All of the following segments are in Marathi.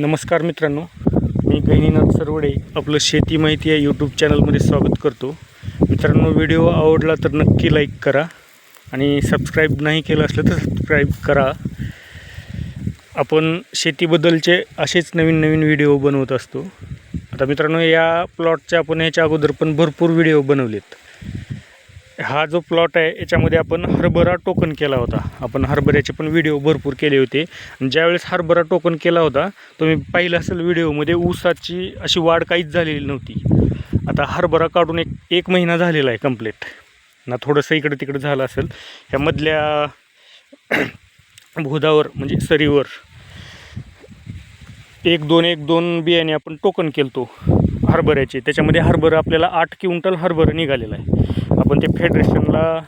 नमस्कार मित्रांनो, मी गहिनीनाथ सरवडे आपलं शेती माहिती या यूट्यूब चॅनलमध्ये स्वागत करतो. मित्रांनो, व्हिडिओ आवडला तर नक्की लाईक करा आणि सबस्क्राईब नाही केलं असलं तर सबस्क्राईब करा. आपण शेतीबद्दलचे असेच नवीन नवीन व्हिडिओ बनवत असतो. आता मित्रांनो, या प्लॉटचे आपण ह्याच्या अगोदर पण भरपूर व्हिडिओ बनवलेत. हा जो प्लॉट आहे याच्यामध्ये आपण हरभरा टोकन केला होता. आपण हरभऱ्याचे पण व्हिडिओ भरपूर केले होते. ज्यावेळेस हरभरा टोकन केला होता तुम्ही पाहिलं असेल व्हिडिओमध्ये, ऊसाची अशी वाढ काहीच झालेली नव्हती. आता हरभरा काढून एक महिना झालेला आहे कंप्लीट ना. थोडंसं इकडे तिकडे झालं असेल. ह्या मधल्या भोदावर म्हणजे सरीवर एक दोन बियाणे आपण टोकन केलतो हरभऱ्याचे. त्याच्यामध्ये हरभरा आपल्याला 8 क्विंटल हरभरा निघालेला आहे. आपण ते फेडरेशनला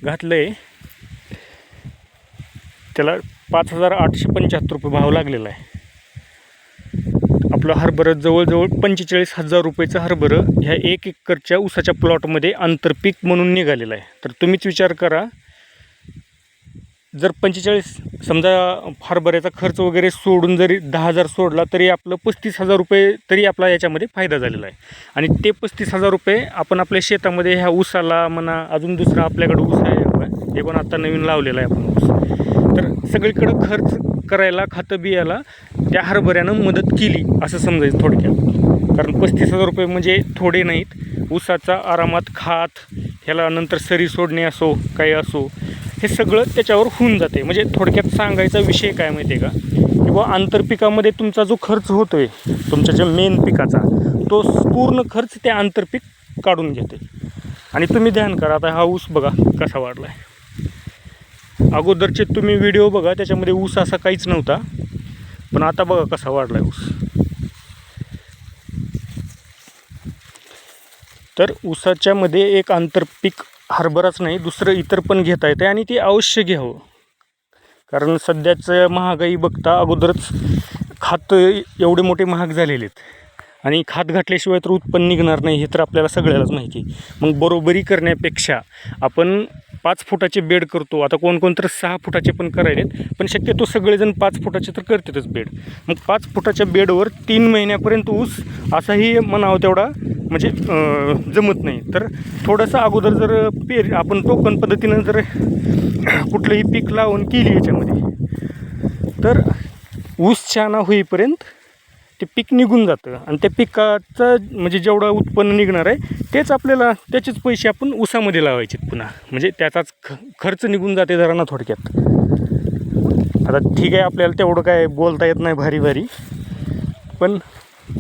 घातलं आहे, त्याला 5,875 रुपये भाव लागलेला आहे. आपलं हरभरं जवळजवळ 45,000 रुपयेचं हरभरं ह्या 1 एकरच्या ऊसाच्या प्लॉटमध्ये आंतरपीक म्हणून निघालेलं आहे. तर तुम्हीच विचार करा, जर 45 समजा हरभऱ्याचा खर्च वगैरे सोडून जरी 10,000 सोडला तरी आपलं 35,000 रुपये तरी आपला याच्यामध्ये फायदा झालेला आहे. आणि ते 35,000 रुपये आपण आपल्या शेतामध्ये ह्या ऊसाला म्हणा, अजून दुसरा आपल्याकडं ऊस आहे, हे पण आता नवीन लावलेला आहे आपण ऊस. तर सगळीकडं खर्च करायला, खतं बियाला त्या हरभऱ्यानं मदत केली असं समजायचं थोडक्यात. कारण 35,000 रुपये म्हणजे थोडे नाहीत. ऊसाचा आरामात खात, ह्याला नंतर सरी सोडणे असो काही असो, हे सगळं त्याच्यावर होऊन जाते. म्हणजे थोडक्यात सांगायचा विषय काय माहिती आहे का, किंवा आंतरपिकामध्ये तुमचा जो खर्च होतो आहे तुमच्या ज्या मेन पिकाचा, तो पूर्ण खर्च ते आंतरपीक काढून घेते. आणि तुम्ही ध्यान करा, आता हा ऊस बघा कसा वाढला आहे. अगोदरचे तुम्ही व्हिडिओ बघा, त्याच्यामध्ये ऊस असा काहीच नव्हता, पण आता बघा कसा वाढला आहे ऊस. तर ऊसाच्यामध्ये एक आंतरपीक हरभराच नाही, दुसरं इतर पण घेता येतं आणि ते अवश्य घ्यावं. कारण सध्याचं महागाई बघता अगोदरच खात एवढे मोठे महाग झालेले आहेत आणि खात घातल्याशिवाय तर उत्पन्न निघणार नाही, हे तर आपल्याला सगळ्यालाच माहिती आहे. मग बरोबरी करण्यापेक्षा आपण 5 फुटाचे बेड करतो. आता कोण तर 6 फुटाचे पण करायलेत, पण शक्यतो सगळेजण 5 फुटाचे तर करतातच बेड. मग 5 फुटाच्या बेडवर 3 महिन्यापर्यंत ऊस असाही म्हणावं तेवढा म्हणजे जमत नाही. तर थोडंसं अगोदर जर आपण टोकन पद्धतीनं जर कुठलंही पीक लावून केली याच्यामध्ये, तर ऊस छान होईपर्यंत ते पीक निघून जातं. आणि त्या पिकाचं म्हणजे जेवढं उत्पन्न निघणार आहे तेच आपल्याला, त्याचेच पैसे आपण ऊसामध्ये लावायचे पुन्हा. म्हणजे त्याचाच खर्च निघून जाते जरा ना थोडक्यात. आता ठीक आहे, आपल्याला तेवढं काय बोलता येत नाही भारी, पण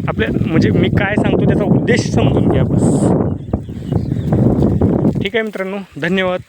आपल्या म्हणजे मी काय सांगतो त्याचा उद्देश समजून घ्या बस. ठीक आहे मित्रांनो, धन्यवाद.